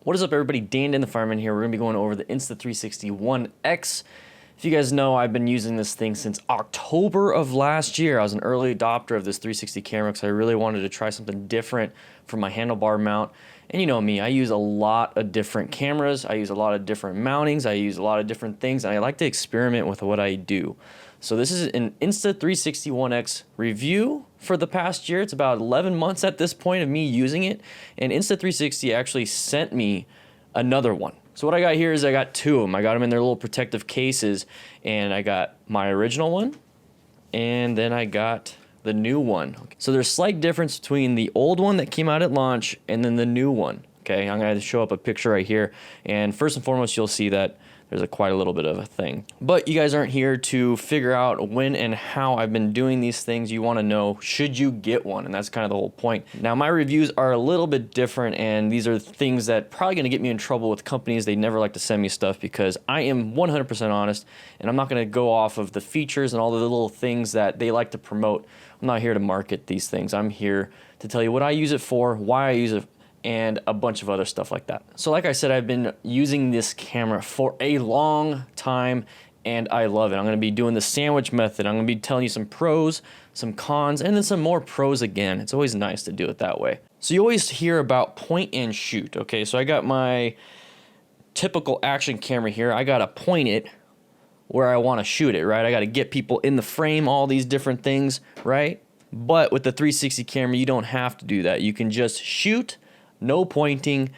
What is up, everybody? Dan the Fireman here. We're going to be going over the Insta360 One X. If you guys know, I've been using this thing since October of last year. I was an early adopter of this 360 camera because I really wanted to try something different for my handlebar mount. And you know me, I use a lot of different cameras. I use a lot of different mountings. I use a lot of different things. And I like to experiment with what I do. So this is an Insta360 One X review for the past year. It's about 11 months at this point of me using it. And Insta360 actually sent me another one. So what I got here is I got two of them. I got them in their little protective cases. And I got my original one. And then I got the new one. So there's slight difference between the old one that came out at launch and then the new one. Okay, I'm going to show up a picture right here. And first and foremost, you'll see that there's quite a little bit of a thing. But you guys aren't here to figure out when and how I've been doing these things. You want to know, should you get one? And that's kind of the whole point. Now, my reviews are a little bit different, and these are things that probably going to get me in trouble with companies. They never like to send me stuff because I am 100% honest, and I'm not going to go off of the features and all the little things that they like to promote. I'm not here to market these things. I'm here to tell you what I use it for, why I use it, and a bunch of other stuff like that. So like I said, I've been using this camera for a long time and I love it. I'm gonna be doing the sandwich method. I'm gonna be telling you some pros, some cons, and then some more pros again. It's always nice to do it that way. So you always hear about point and shoot, okay? So I got my typical action camera here. I gotta point it where I wanna shoot it, right? I gotta get people in the frame, all these different things, right? But with the 360 camera, you don't have to do that. You can just shoot, no pointing,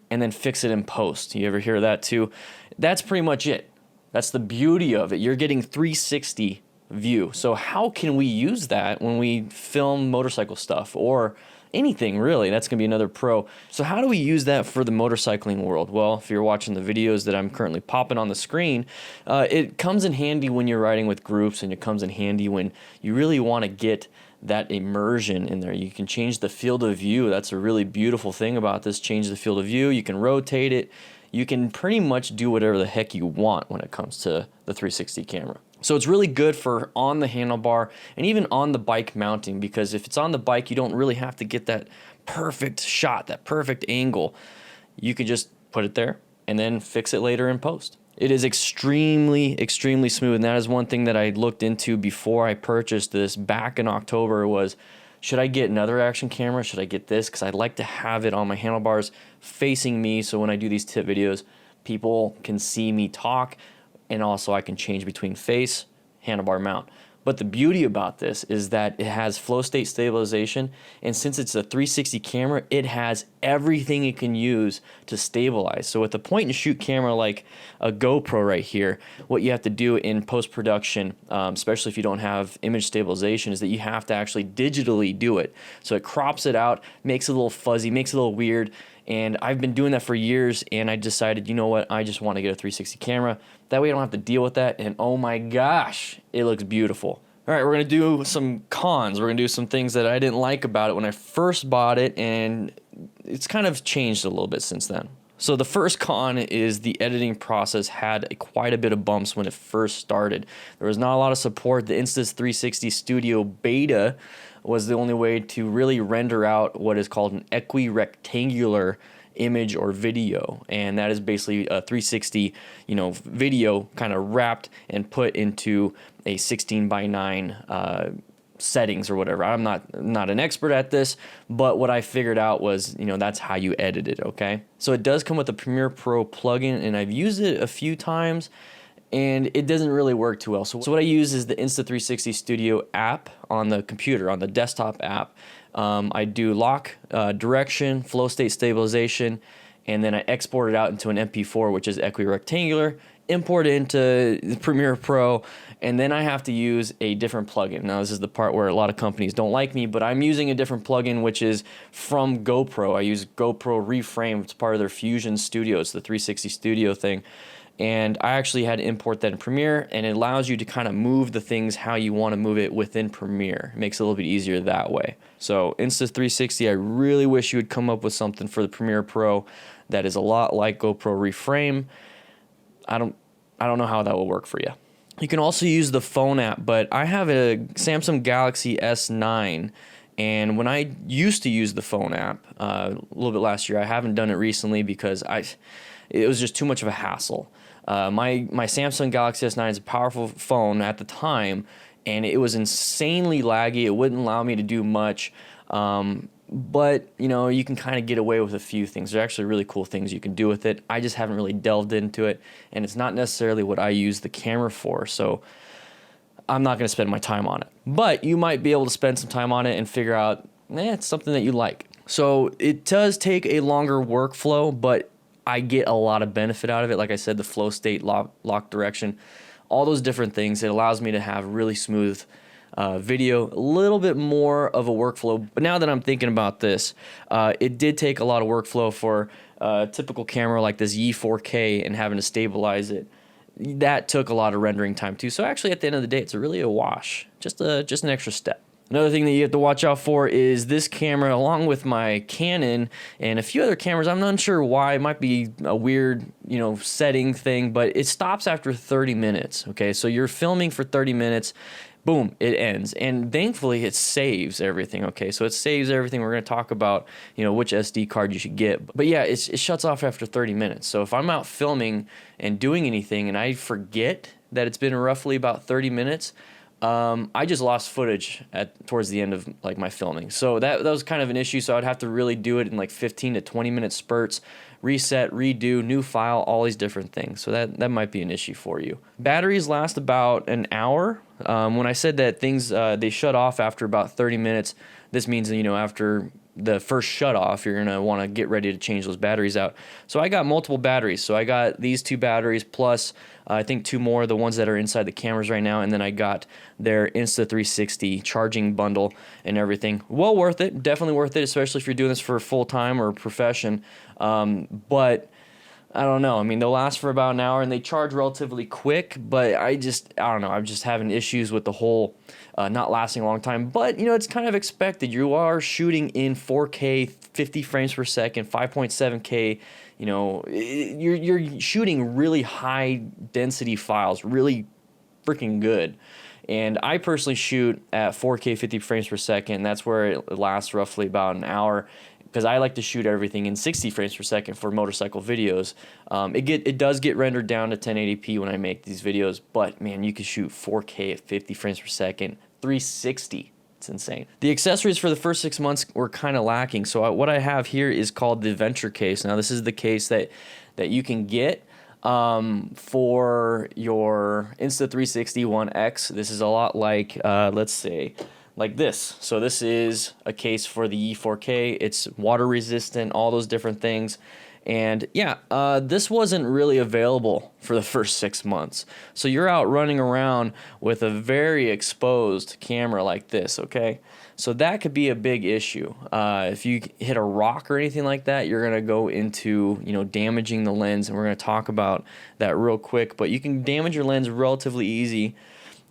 and then fix it in post. You ever hear that too? That's pretty much it. That's the beauty of it. You're getting 360 view. So how can we use that when we film motorcycle stuff or anything really? That's gonna be another pro. So how do we use that for the motorcycling world? Well, if you're watching the videos that I'm currently popping on the screen, it comes in handy when you're riding with groups, and it comes in handy when you really wanna get that immersion in there. You can change the field of view. That's a really beautiful thing about this. Change the field of view. You can rotate it. You can pretty much do whatever the heck you want when it comes to the 360 camera. So it's really good for on the handlebar and even on the bike mounting, because if it's on the bike, you don't really have to get that perfect shot, that perfect angle. You can just put it there and then fix it later in post. It is extremely, extremely smooth, and that is one thing that I looked into before I purchased this back in October was, should I get another action camera? Should I get this? Because I'd like to have it on my handlebars facing me, so when I do these tip videos, people can see me talk, and also I can change between face, handlebar mount. But the beauty about this is that it has flow state stabilization, and since it's a 360 camera, it has everything it can use to stabilize. So with a point and shoot camera like a GoPro right here, what you have to do in post-production, especially if you don't have image stabilization, is that you have to actually digitally do it. So it crops it out, makes it a little fuzzy, makes it a little weird, and I've been doing that for years, and I decided, you know what, I just want to get a 360 camera. That way I don't have to deal with that, and oh my gosh, it looks beautiful. All right, we're going to do some cons. We're going to do some things that I didn't like about it when I first bought it, and it's kind of changed a little bit since then. So the first con is the editing process had quite a bit of bumps when it first started. There was not a lot of support. The Insta360 Studio Beta was the only way to really render out what is called an equirectangular image or video, and that is basically a 360 video kind of wrapped and put into a 16:9 settings or whatever. I'm not an expert at this, but what I figured out was, that's how you edit it, okay? So it does come with a Premiere Pro plugin, and I've used it a few times, and it doesn't really work too well. So what I use is the Insta360 Studio app on the computer, on the desktop app. I do lock, direction, flow state stabilization, and then I export it out into an MP4, which is equirectangular, import it into the Premiere Pro, and then I have to use a different plugin. Now, this is the part where a lot of companies don't like me, but I'm using a different plugin, which is from GoPro. I use GoPro Reframe. It's part of their Fusion Studio. It's the 360 Studio thing. And I actually had to import that in Premiere, and it allows you to kind of move the things how you want to move it within Premiere. It makes it a little bit easier that way. So Insta360, I really wish you would come up with something for the Premiere Pro that is a lot like GoPro Reframe. I don't know how that will work for you. You can also use the phone app, but I have a Samsung Galaxy S9, And when I used to use the phone app a little bit last year, I haven't done it recently because it was just too much of a hassle. My Samsung Galaxy S9 is a powerful phone at the time, and it was insanely laggy. It wouldn't allow me to do much. But, you know, you can kind of get away with a few things. There are actually really cool things you can do with it. I just haven't really delved into it, and it's not necessarily what I use the camera for, so I'm not going to spend my time on it. But you might be able to spend some time on it and figure out, it's something that you like. So it does take a longer workflow, but I get a lot of benefit out of it. Like I said, the flow state, lock direction, all those different things. It allows me to have really smooth video, a little bit more of a workflow. But now that I'm thinking about this, it did take a lot of workflow for a typical camera like this Yi 4K and having to stabilize it. That took a lot of rendering time too. So actually at the end of the day, it's really a wash, just an extra step. Another thing that you have to watch out for is this camera, along with my Canon and a few other cameras. I'm not sure why. It might be a weird, setting thing, but it stops after 30 minutes. Okay, so you're filming for 30 minutes. Boom, it ends. And thankfully, it saves everything, okay? So it saves everything. We're going to talk about, which SD card you should get. But yeah, it shuts off after 30 minutes. So if I'm out filming and doing anything and I forget that it's been roughly about 30 minutes, I just lost footage towards the end of my filming. So that was kind of an issue. So I'd have to really do it in 15 to 20 minute spurts, reset, redo, new file, all these different things. So that might be an issue for you. Batteries last about an hour. When I said that things, they shut off after about 30 minutes, this means, after the first shut off, you're going to want to get ready to change those batteries out. So I got multiple batteries. So I got these 2 batteries plus I think 2 more, the ones that are inside the cameras right now, and then I got their Insta360 charging bundle and everything. Well worth it, definitely worth it, especially if you're doing this for full time or profession. But I don't know. I mean, they'll last for about an hour and they charge relatively quick, but I don't know. I'm just having issues with the whole not lasting a long time. But, it's kind of expected. You are shooting in 4K, 50 frames per second, 5.7K. You're shooting really high density files, really freaking good. And I personally shoot at 4K 50 frames per second. That's where it lasts roughly about an hour, because I like to shoot everything in 60 frames per second for motorcycle videos. It does get rendered down to 1080p when I make these videos, but man, you can shoot 4K at 50 frames per second, 360. It's insane. The accessories for the first 6 months were kind of lacking. So what I have here is called the Venture case. Now this is the case that you can get for your Insta360 One X. This is a lot like, let's say, like this. So this is a case for the E4K. It's water resistant, all those different things. And yeah, this wasn't really available for the first 6 months. So you're out running around with a very exposed camera like this, okay? So that could be a big issue. If you hit a rock or anything like that, you're gonna go into, damaging the lens, and we're gonna talk about that real quick. But you can damage your lens relatively easy,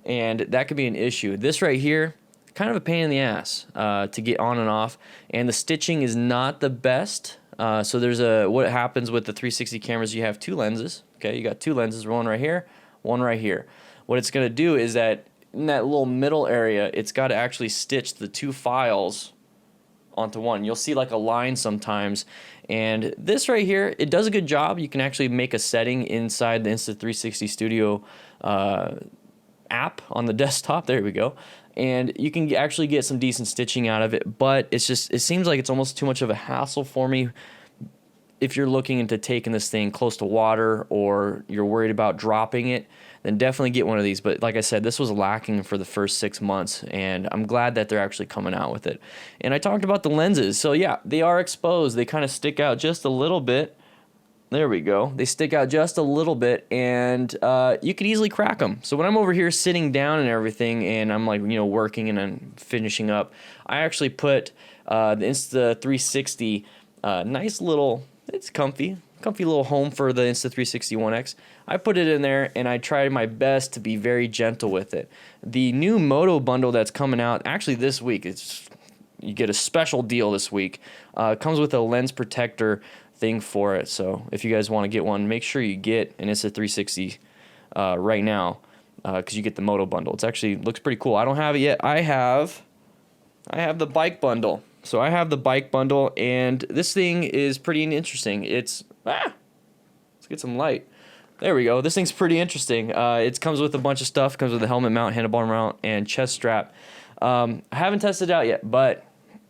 and that could be an issue. This right here, kind of a pain in the ass to get on and off, and the stitching is not the best. So there's what happens with the 360 cameras, you have 2 lenses, okay? You got 2 lenses, one right here, one right here. What it's gonna do is that in that little middle area, it's got to actually stitch the 2 files onto one. You'll see like a line sometimes, and this right here, it does a good job. You can actually make a setting inside the Insta360 Studio app on the desktop. There we go. And you can actually get some decent stitching out of it, but it seems like it's almost too much of a hassle for me. If you're looking into taking this thing close to water, or you're worried about dropping it, then definitely get one of these. But like I said, this was lacking for the first 6 months, and I'm glad that they're actually coming out with it. And I talked about the lenses. So yeah, they are exposed. They kind of stick out just a little bit. There we go. They stick out just a little bit, and you could easily crack them. So when I'm over here sitting down and everything, and I'm working and I'm finishing up, I actually put the Insta360, nice little, it's comfy little home for the Insta360 One X. I put it in there, and I tried my best to be very gentle with it. The new Moto bundle that's coming out, actually this week, you get a special deal this week. It comes with a lens protector thing for it. So if you guys want to get one, make sure you get an Insta360 right now, because you get the Moto bundle. It's actually looks pretty cool. I don't have it yet. I have I have the bike bundle. So I have the bike bundle, and this thing is pretty interesting. Let's get some light. There we go. This thing's pretty interesting. It comes with a bunch of stuff. Comes with a helmet mount, handlebar mount, and chest strap. I haven't tested it out yet, but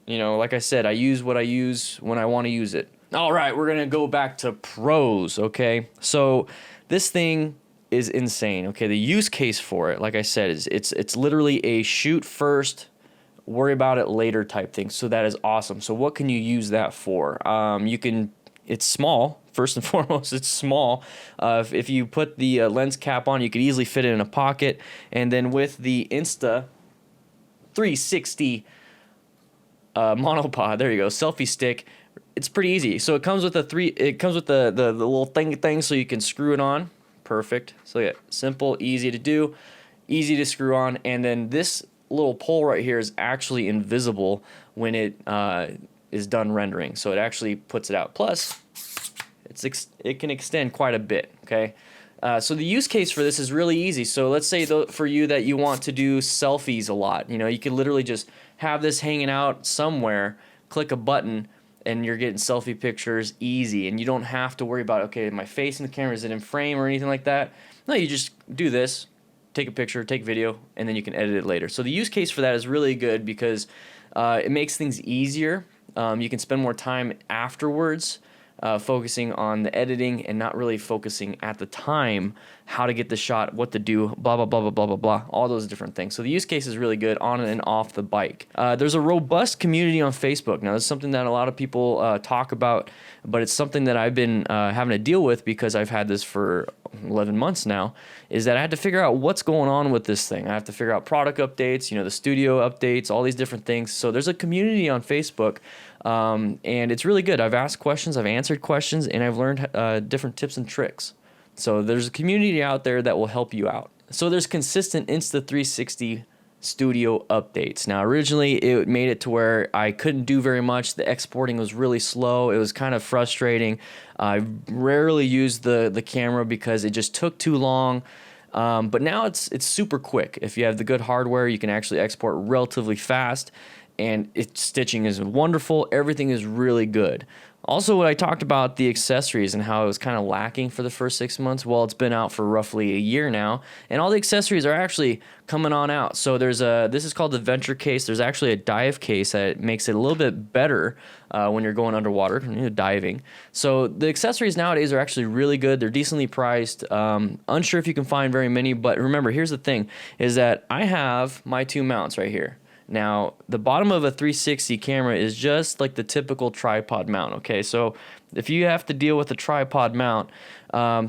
like I said, I use what I use when I want to use it. All right, we're gonna go back to pros. Okay, so this thing is insane. Okay, the use case for it, like I said, is it's literally a shoot first, worry about it later type thing. So that is awesome. So what can you use that for? It's small. First and foremost, it's small. If you put the lens cap on, you could easily fit it in a pocket. And then with the Insta360 monopod, there you go, selfie stick. It's pretty easy. So it comes with the little thing so you can screw it on. Perfect. So yeah, simple, easy to do, easy to screw on. And then this little pole right here is actually invisible when it is done rendering. So it actually puts it out. Plus, it can extend quite a bit. Okay. So the use case for this is really easy. So let's say for you that you want to do selfies a lot, you can literally just have this hanging out somewhere, click a button, and you're getting selfie pictures easy. And you don't have to worry about, okay, my face in the camera, is it in frame or anything like that? No, you just do this, take a picture, take video, and then you can edit it later. So the use case for that is really good because it makes things easier. You can spend more time afterwards focusing on the editing and not really focusing at the time how to get the shot, what to do, blah, blah, blah, blah, blah, blah, blah, all those different things. So the use case is really good on and off the bike. There's a robust community on Facebook. Now, this is something that a lot of people talk about, but it's something that I've been having to deal with because I've had this for 11 months now, is that I had to figure out what's going on with this thing. I have to figure out product updates, the studio updates, all these different things. So there's a community on Facebook, and it's really good. I've asked questions, I've answered questions, and I've learned different tips and tricks. So there's a community out there that will help you out. So there's consistent Insta360 studio updates. Now, originally it made it to where I couldn't do very much. The exporting was really slow. It was kind of frustrating. I rarely used the camera because it just took too long. But now it's super quick. If you have the good hardware, you can actually export relatively fast, and stitching is wonderful. Everything is really good. Also, what I talked about the accessories and how it was kind of lacking for the first 6 months. Well, it's been out for roughly a year now, and all the accessories are actually coming on out. So this is called the Venture case. There's actually a dive case that makes it a little bit better when you're going underwater, diving. So the accessories nowadays are actually really good. They're decently priced. Unsure if you can find very many, but remember, here's the thing, is that I have my two mounts right here. Now, the bottom of a 360 camera is just like the typical tripod mount, okay? So if you have to deal with a tripod mount,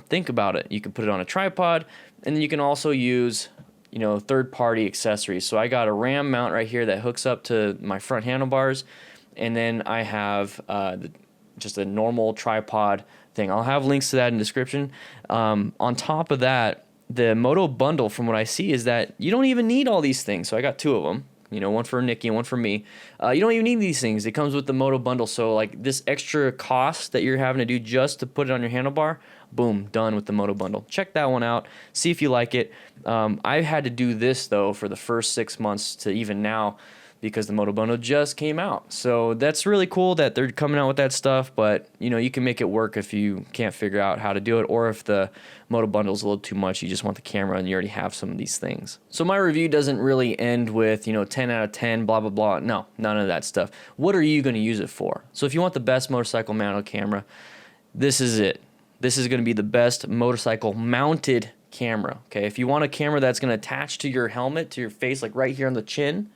think about it. You can put it on a tripod, and then you can also use, third-party accessories. So I got a RAM mount right here that hooks up to my front handlebars, and then I have just a normal tripod thing. I'll have links to that in the description. On top of that, the Moto bundle, from what I see, is that you don't even need all these things. So I got two of them. One for Nikki and one for me. You don't even need these things. It comes with the Moto bundle. So like this extra cost that you're having to do just to put it on your handlebar, boom, done with the Moto bundle. Check that one out. See if you like it. I've had to do this though for the first 6 months to even now, because the Moto bundle just came out. So that's really cool that they're coming out with that stuff, but you can make it work if you can't figure out how to do it, or if the Moto bundle is a little too much, you just want the camera and you already have some of these things. So my review doesn't really end with 10 out of 10, blah, blah, blah. No, none of that stuff. What are you going to use it for? So if you want the best motorcycle mounted camera, this is it. This is going to be the best motorcycle mounted camera, okay? If you want a camera that's going to attach to your helmet, to your face, like right here on the chin,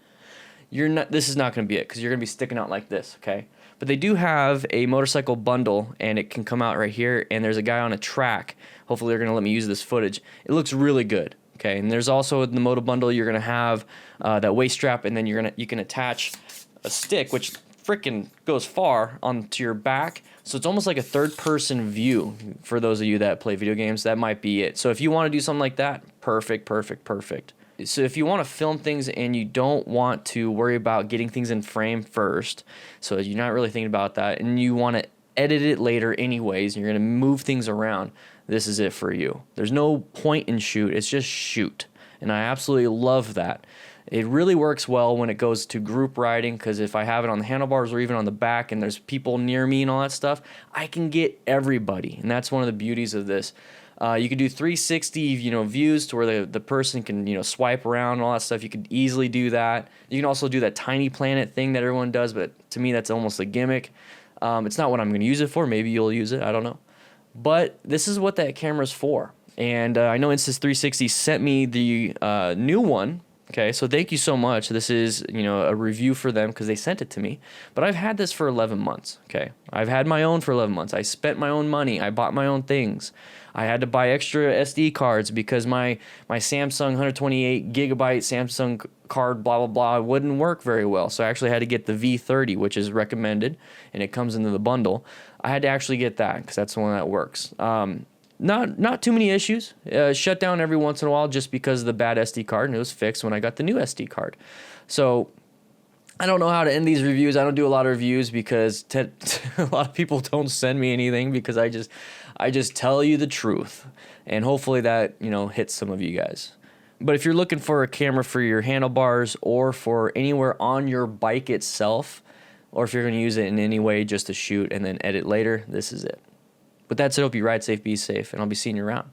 this is not going to be it, because you're going to be sticking out like this, okay? But they do have a motorcycle bundle, and it can come out right here, and there's a guy on a track. Hopefully they're going to let me use this footage. It looks really good, okay? And there's also in the Moto bundle, you're going to have that waist strap, and then you can attach a stick, which freaking goes far onto your back. So it's almost like a third-person view. For those of you that play video games, that might be it. So if you want to do something like that, perfect, perfect, perfect. So if you want to film things and you don't want to worry about getting things in frame first, so you're not really thinking about that, and you want to edit it later anyways, and you're going to move things around, this is it for you. There's no point in shoot, it's just shoot. And I absolutely love that. It really works well when it goes to group riding, because if I have it on the handlebars or even on the back and there's people near me and all that stuff, I can get everybody. And that's one of the beauties of this. You can do 360, views to where the person can, swipe around and all that stuff. You could easily do that. You can also do that tiny planet thing that everyone does, but to me, that's almost a gimmick. It's not what I'm going to use it for. Maybe you'll use it. I don't know. But this is what that camera's for. And I know Insta360 sent me the new one. Okay, so thank you so much. This is, a review for them because they sent it to me. But I've had this for 11 months, okay? I've had my own for 11 months. I spent my own money. I bought my own things. I had to buy extra SD cards because my Samsung 128 gigabyte Samsung card, blah, blah, blah, wouldn't work very well. So I actually had to get the V30, which is recommended, and it comes into the bundle. I had to actually get that because that's the one that works. Not too many issues. Shut down every once in a while just because of the bad SD card, and it was fixed when I got the new SD card. So I don't know how to end these reviews. I don't do a lot of reviews because a lot of people don't send me anything because I just tell you the truth, and hopefully that hits some of you guys. But if you're looking for a camera for your handlebars or for anywhere on your bike itself, or if you're going to use it in any way just to shoot and then edit later, this is it. But that's it. Hope you ride safe, be safe, and I'll be seeing you around.